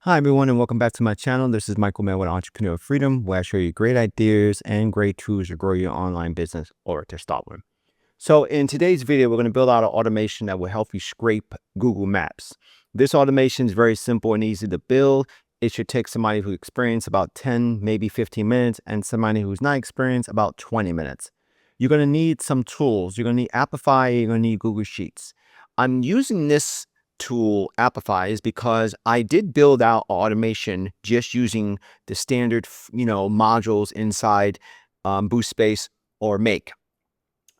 Hi, everyone, and welcome back to my channel. This is Michael Mann with Entrepreneur Freedom, where I show you great ideas and great tools to grow your online business or to start one. So in today's video, we're going to build out an automation that will help you scrape Google Maps. This automation is very simple and easy to build. It should take somebody who's experienced about 10, maybe 15 minutes, and somebody who's not experienced about 20 minutes. You're going to need some tools. You're going to need Apify, you're going to need Google Sheets. I'm using this tool, Apify, is because I did build out automation just using the standard, modules inside Boost Space or Make.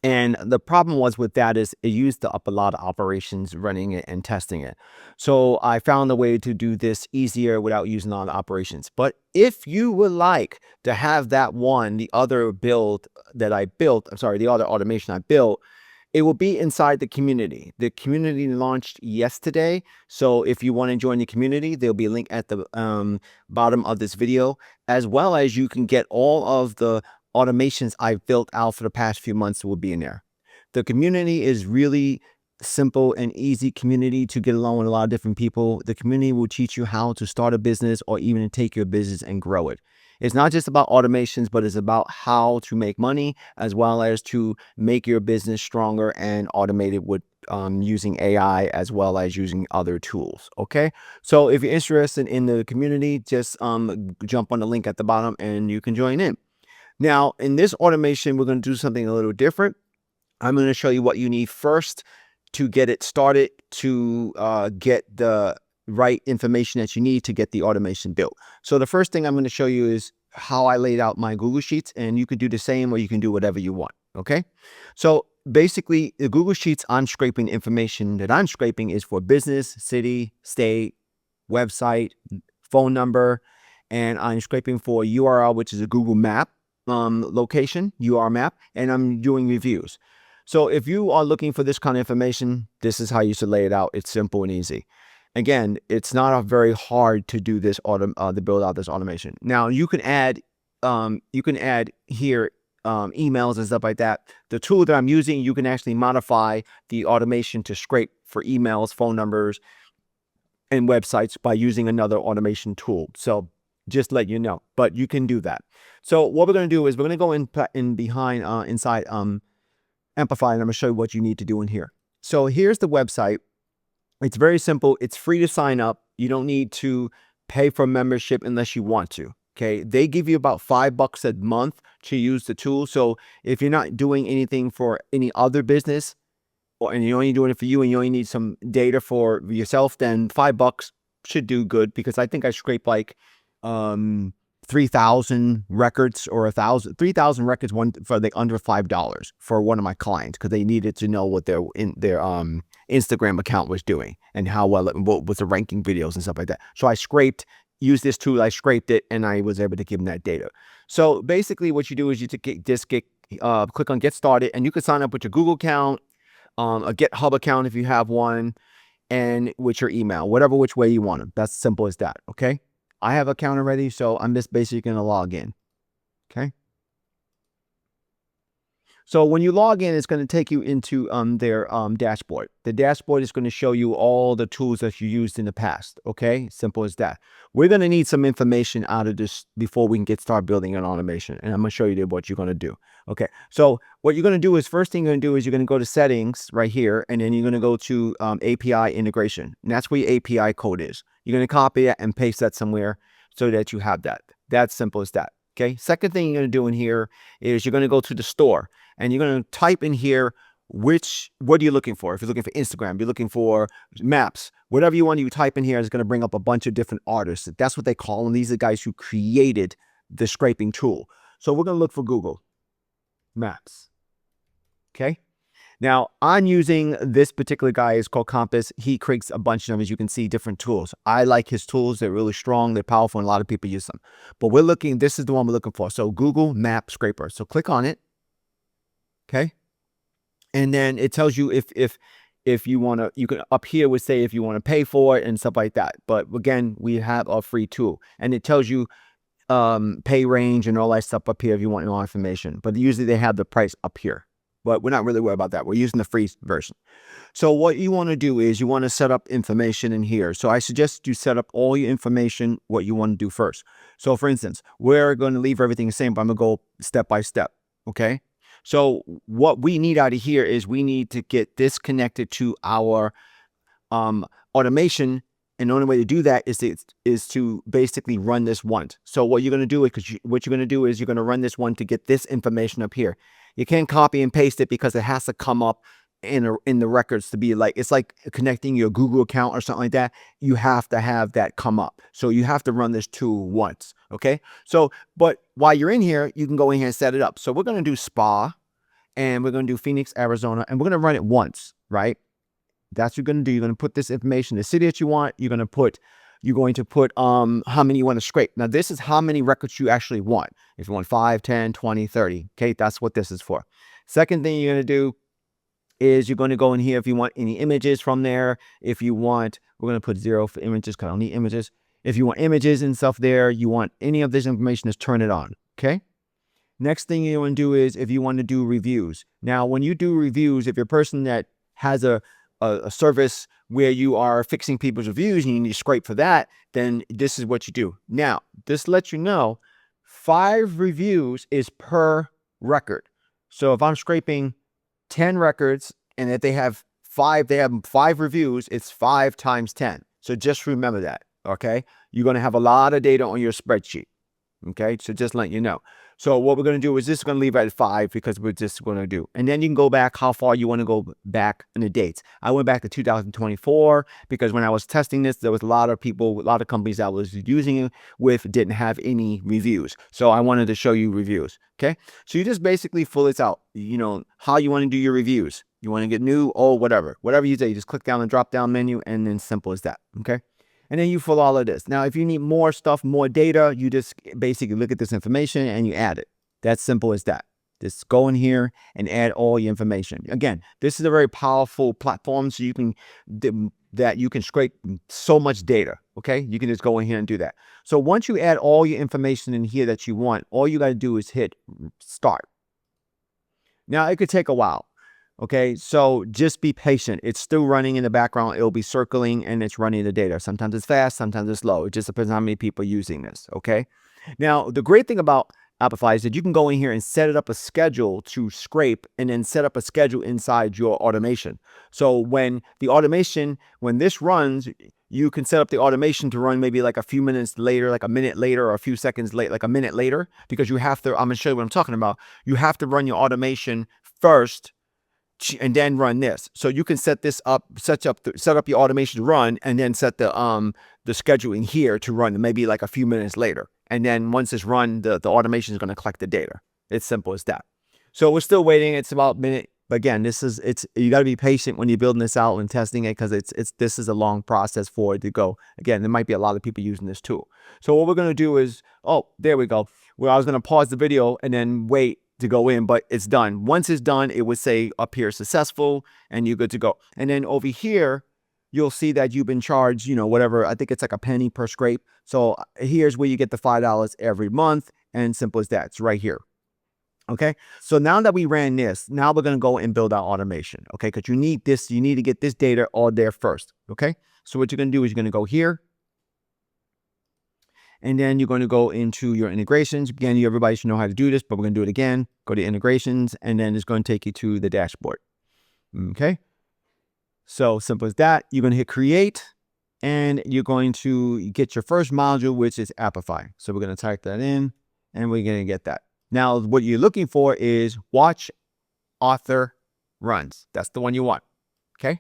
And the problem was with that is it used up a lot of operations running it and testing it. So I found a way to do this easier without using a lot of operations. But if you would like to have the other build that I built, the other automation I built, it will be inside the community. The community launched yesterday. So if you want to join the community, there'll be a link at the bottom of this video, as well as you can get all of the automations I've built out for the past few months will be in there. The community is really simple and easy community to get along with a lot of different people. The community will teach you how to start a business or even take your business and grow it. It's not just about automations, but it's about how to make money as well as to make your business stronger and automate it with using AI as well as using other tools. Okay. So if you're interested in the community, just jump on the link at the bottom and you can join in. Now, in this automation, we're going to do something a little different. I'm going to show you what you need first to get it started, to get the right information that you need to get the automation built. So the first thing I'm going to show you is how I laid out my Google Sheets, and you can do the same or you can do whatever you want. Okay. So basically, the Google Sheets I'm scraping information that I'm scraping is for business, city, state, website, phone number, and I'm scraping for URL, which is a Google map location, URL map, and I'm doing reviews. So if you are looking for this kind of information, this is how you should lay it out. It's simple and easy. Again, it's not very hard to do this to build out this automation. Now you can add here emails and stuff like that. The tool that I'm using, you can actually modify the automation to scrape for emails, phone numbers, and websites by using another automation tool. So just let you know, but you can do that. So what we're going to do is we're going to go inside Amplify, and I'm going to show you what you need to do in here. So here's the website. It's very simple. It's free to sign up. You don't need to pay for membership unless you want to. Okay. They give you about $5 a month to use the tool. So if you're not doing anything for any other business, and you're only doing it for you and you only need some data for yourself, then $5 should do good, because I think I scraped like 3,000 records or 3,000 records for like under $5 for one of my clients, because they needed to know what their Instagram account was doing and how well what was the ranking videos and stuff like that. So I used this tool, I scraped it, and I was able to give them that data. So basically what you do is you click on get started, and you can sign up with your Google account, a GitHub account if you have one, and with your email, which way you want them. That's simple as that. Okay. I have an account already, so I'm just basically going to log in. Okay. So when you log in, it's going to take you into their dashboard. The dashboard is going to show you all the tools that you used in the past. Okay, simple as that. We're going to need some information out of this before we can start building an automation, and I'm going to show you what you're going to do. Okay, so what you're going to do is, first thing you're going to do is you're going to go to settings right here, and then you're going to go to API integration, and that's where your API code is. You're going to copy it and paste that somewhere so that you have that. That's simple as that. Okay, second thing you're going to do in here is you're going to go to the store, and you're going to type in here what are you looking for. If you're looking for Instagram, you're looking for maps, whatever you want, you type in here, is going to bring up a bunch of different artists. That's what they call them. These are the guys who created the scraping tool. So we're going to look for Google Maps. Okay. Now, I'm using this particular guy. Is called Compass. He creates a bunch of them, as you can see, different tools. I like his tools. They're really strong. They're powerful, and a lot of people use them. But this is the one we're looking for. So Google Map Scraper. So click on it. Okay. And then it tells you if you want to, you can up here would say if you want to pay for it and stuff like that. But again, we have a free tool, and it tells you pay range and all that stuff up here if you want more information. But usually they have the price up here. but we're not really worried about that. We're using the free version. So what you want to do is you want to set up information in here. So I suggest you set up all your information, what you want to do first. So for instance, we're going to leave everything the same, but I'm going to go step by step. Okay. So what we need out of here is we need to get this connected to our automation. And the only way to do that is to basically run this once. So what you're going to do is, what you're going to do is you're going to run this one to get this information up here. You can't copy and paste it because it has to come up in the records to be like, it's like connecting your Google account or something like that. You have to have that come up. So you have to run this tool once. Okay. So, but while you're in here, you can go in here and set it up. So we're going to do spa and we're going to do Phoenix, Arizona, and we're going to run it once, right? That's what you're going to do. You're going to put this information, the city that you want. You're going to put how many you want to scrape. Now, this is how many records you actually want. If you want 5, 10, 20, 30, okay, that's what this is for. Second thing you're going to do is you're going to go in here if you want any images from there. If you want, we're going to put 0 for images because I don't need images. If you want images and stuff there, you want any of this information, just turn it on, okay? Next thing you want to do is if you want to do reviews. Now, when you do reviews, if you're a person that has a service where you are fixing people's reviews and you need to scrape for that, then this is what you do. Now, this lets you know 5 reviews is per record. So if I'm scraping 10 records and if they have 5 reviews, it's 5 times 10. So just remember that, okay? You're going to have a lot of data on your spreadsheet, okay? So just letting you know. So what we're going to do is just going to leave it at 5 because we're just going to do. And then you can go back how far you want to go back in the dates. I went back to 2024 because when I was testing this, there was a lot of people, a lot of companies I was using it with didn't have any reviews. So I wanted to show you reviews. Okay. So you just basically fill this out, you know, how you want to do your reviews. You want to get new or whatever you say, you just click down the drop down menu and then simple as that. Okay. And then you fill all of this. Now, if you need more stuff, more data, you just basically look at this information and you add it. That's simple as that. Just go in here and add all your information. Again, this is a very powerful platform, so you can scrape so much data. Okay, you can just go in here and do that. So once you add all your information in here that you want, all you got to do is hit start. Now, it could take a while. Okay, so just be patient. It's still running in the background. It'll be circling and it's running the data. Sometimes it's fast, sometimes it's slow. It just depends on how many people are using this. Okay, now the great thing about Apify is that you can go in here and set it up a schedule to scrape and then set up a schedule inside your automation. So when this runs, you can set up the automation to run maybe like a few minutes later, like a minute later, or a few seconds late, like a minute later, because you have to, I'm going to show you what I'm talking about. You have to run your automation first and then run this. So you can set this up, set up your automation to run, and then set the scheduling here to run maybe like a few minutes later. And then once it's run, the automation is going to collect the data. It's simple as that. So we're still waiting. It's about a minute. But again, you got to be patient when you're building this out and testing it, because this is a long process for it to go. Again, there might be a lot of people using this tool. So what we're going to do is, oh, there we go. Well, I was going to pause the video and then wait to go in, but it's done. Once it's done, it would say up here successful and you're good to go. And then over here, you'll see that you've been charged, you know, whatever. I think it's like a penny per scrape. So here's where you get the $5 every month, and simple as that. It's right here. Okay. So now that we ran this, now we're going to go and build our automation. Okay. Because you need this, you need to get this data all there first. Okay. So what you're going to do is you're going to go here. And then you're going to go into your integrations. Again, everybody should know how to do this, but we're going to do it again. Go to integrations, and then it's going to take you to the dashboard. Okay. So simple as that. You're going to hit create, and you're going to get your first module, which is Apify. So we're going to type that in, and we're going to get that. Now, what you're looking for is watch author runs. That's the one you want. Okay.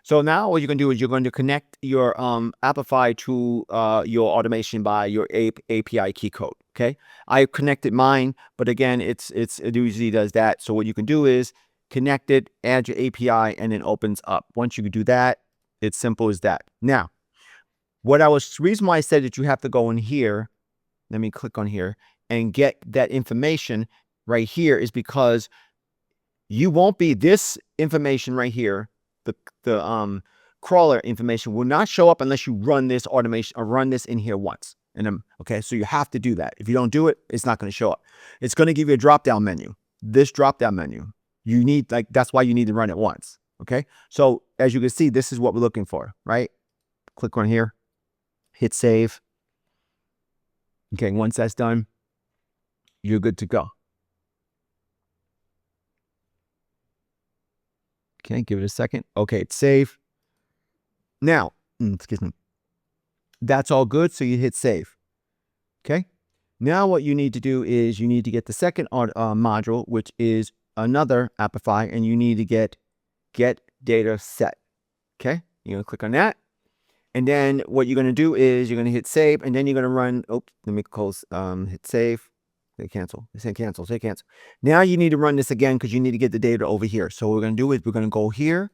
So now what you're going to do is you're going to connect your Apify to your automation by your API key code. Okay. I connected mine, but again, it usually does that. So what you can do is connect it, add your API, and it opens up. Once you can do that, it's simple as that. Now, reason why I said that you have to go in here, let me click on here and get that information right here, is because you won't be, this information right here, the crawler information will not show up unless you run this automation or run this in here once. And then, okay, so you have to do that. If you don't do it, it's not going to show up. It's going to give you a drop-down menu, this drop-down menu. you need, like, that's why you need to run it once. Okay. So as you can see, this is what we're looking for, right? Click on here, hit save. Okay. Once that's done, you're good to go. Okay. Give it a second. Okay. It's saved. Now, excuse me. That's all good. So you hit save. Okay. Now what you need to do is you need to get the second module, which is another Apify, and you need to get data set. Okay. You're going to click on that. And then what you're going to do is you're going to hit save, and then you're going to run, oops, let me close, hit save, hit cancel, say cancel, say cancel. Now you need to run this again because you need to get the data over here. So what we're going to do is we're going to go here,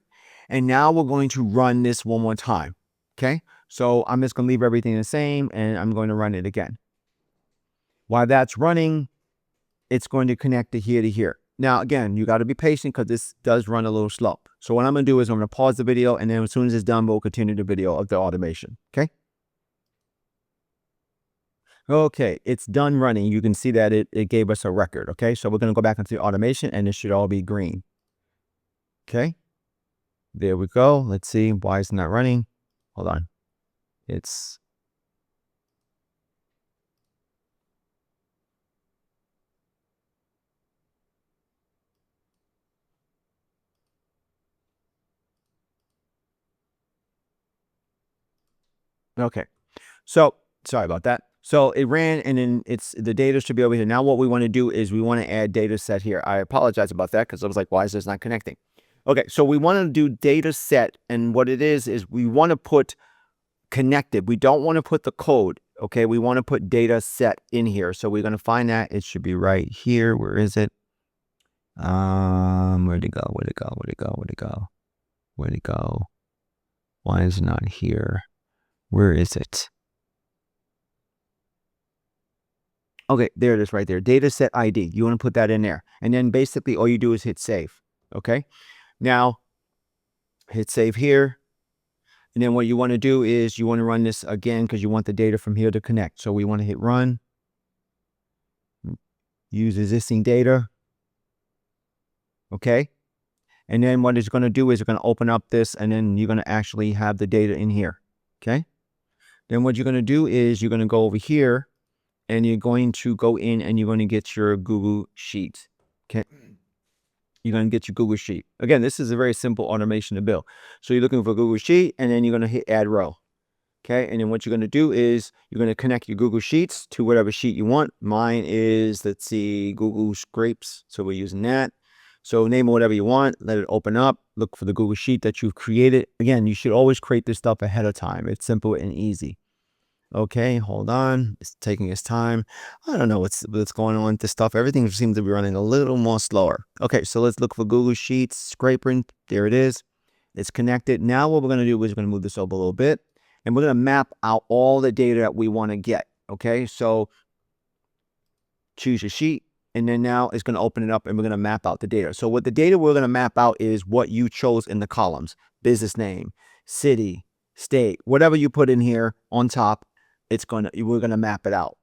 and now we're going to run this one more time. Okay. So I'm just going to leave everything the same, and I'm going to run it again. While that's running, it's going to connect to here. Now, again, you got to be patient because this does run a little slow. So what I'm going to do is I'm going to pause the video, and then as soon as it's done, we'll continue the video of the automation. Okay. Okay, it's done running. You can see that it gave us a record. Okay, so we're going to go back into the automation, and it should all be green. Okay, there we go. Let's see. Why is it not running? Hold on. It's okay. So sorry about that. So it ran, and then the data should be over here. Now what we want to do is we want to add data set here. I apologize about that because I was like, why is this not connecting? Okay, so we want to do data set, and what it is we want to put connected. We don't want to put the code. Okay, we want to put data set in here. So we're going to find that. It should be right here. Where is it? Where'd it go? Where'd it go? Where'd it go? Where'd it go? Where'd it go? Why is it not here? Where is it? Okay, there it is right there. Data set ID. You want to put that in there. And then basically all you do is hit save. Okay. Now hit save here. And then what you want to do is you want to run this again because you want the data from here to connect. So we want to hit run. Use existing data. Okay. And then what it's going to do is it's going to open up this, and then you're going to actually have the data in here. Okay. Then what you're going to do is you're going to go over here, and you're going to go in and you're going to get your Google Sheet. Okay. You're going to get your Google Sheet. Again, this is a very simple automation to build. So you're looking for Google Sheet, and then you're going to hit add row. Okay. And then what you're going to do is you're going to connect your Google Sheets to whatever sheet you want. Mine is, let's see, Google Scrapes. So we're using that. So name it whatever you want. Let it open up. Look for the Google Sheet that you've created. Again, you should always create this stuff ahead of time. It's simple and easy. Okay, hold on. It's taking its time. I don't know what's going on with this stuff. Everything seems to be running a little more slower. Okay, so let's look for Google Sheets, scraping. There it is. It's connected. Now what we're going to do is we're going to move this over a little bit, and we're going to map out all the data that we want to get. Okay, so choose your sheet, and then now it's going to open it up, and we're going to map out the data. So what the data we're going to map out is what you chose in the columns: business name, city, state, whatever you put in here on top. We're going to map it out.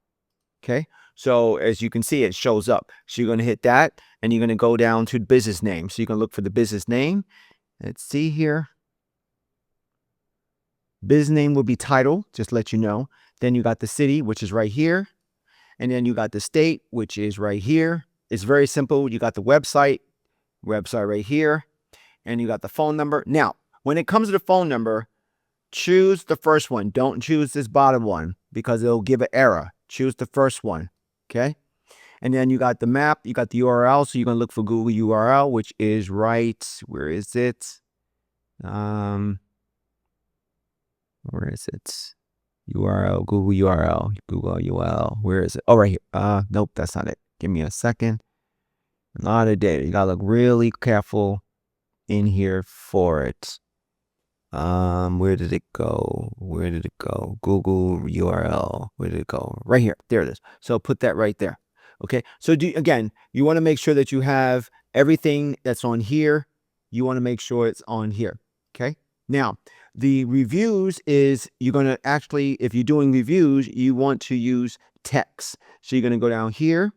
Okay. So as you can see, it shows up. So you're going to hit that, and you're going to go down to business name. So you can look for the business name. Let's see here. Business name will be title, just to let you know. Then you got the city, which is right here. And then you got the state, which is right here. It's very simple. You got the website right here. And you got the phone number. Now, when it comes to the phone number, choose the first one. Don't choose this bottom one because it'll give an error. Choose the first one. Okay. And then you got the map. You got the URL. So you're going to look for Google URL, which is right. Where is it? Where is it? URL, Google URL, Google URL. Where is it? Oh, right here. Nope, that's not it. Give me a second. A lot of data. You got to look really careful in here for it. Where did it go? Where did it go? Google URL. Where did it go? Right here. There it is. So put that right there. Okay. So again, you want to make sure that you have everything that's on here. You want to make sure it's on here. Okay. Now, the reviews is you're going to actually, if you're doing reviews, you want to use text. So you're going to go down here.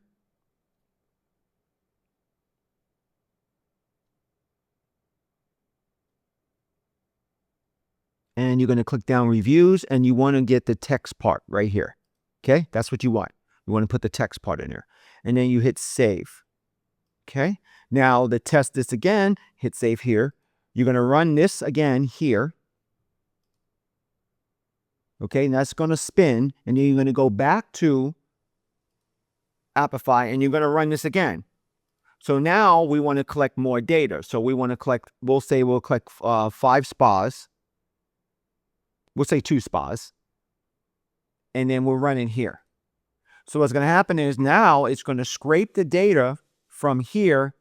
and you're going to click down reviews, and you want to get the text part right here. Okay, that's what you want. You want to put the text part in there, and then you hit save. Okay, now to test this again, hit save here. You're going to run this again here. Okay, and that's going to spin, and then you're going to go back to Apify, and you're going to run this again. So now we want to collect more data. So we want to collect, we'll collect 5 spas. We'll say 2 spas. And then we'll run in here. So what's going to happen is now it's going to scrape the data from here,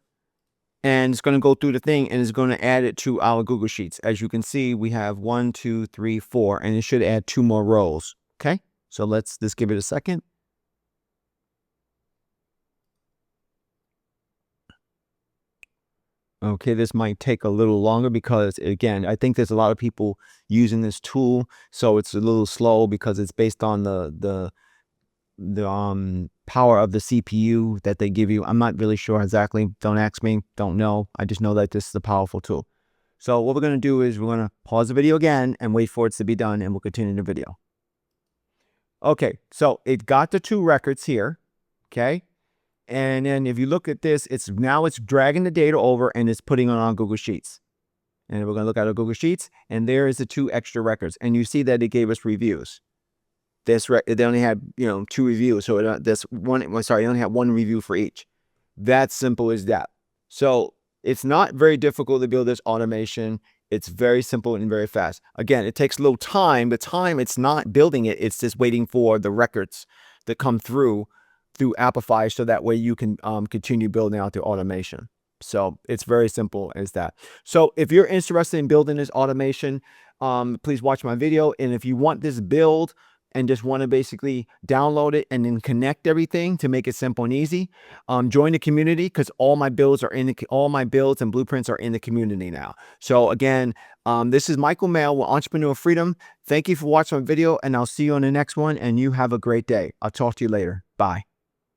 and it's going to go through the thing, and it's going to add it to our Google Sheets. As you can see, we have 1, 2, 3, 4, and it should add 2 more rows. Okay, so let's just give it a second. Okay, this might take a little longer because, again, I think there's a lot of people using this tool, so it's a little slow because it's based on the power of the CPU that they give you. I'm not really sure exactly. Don't ask me. Don't know. I just know that this is a powerful tool. So what we're going to do is we're going to pause the video again and wait for it to be done, and we'll continue the video. Okay, so it got the 2 records here. Okay. And then if you look at this, it's dragging the data over and it's putting it on Google Sheets. And we're going to look at our Google Sheets, and there is the 2 extra records. And you see that it gave us reviews. They only had 2 reviews, so it only had 1 review for each. That's simple as that. So it's not very difficult to build this automation. It's very simple and very fast. Again, it takes a little time. The time, it's not building it. It's just waiting for the records that come through Apify, so that way you can continue building out the automation. So it's very simple as that. So if you're interested in building this automation, please watch my video. And if you want this build and just want to basically download it and then connect everything to make it simple and easy, join the community, because all my builds and blueprints are in the community now. So again, this is Michael Mail with Entrepreneur Freedom. Thank you for watching my video, and I'll see you on the next one, and you have a great day. I'll talk to you later. Bye.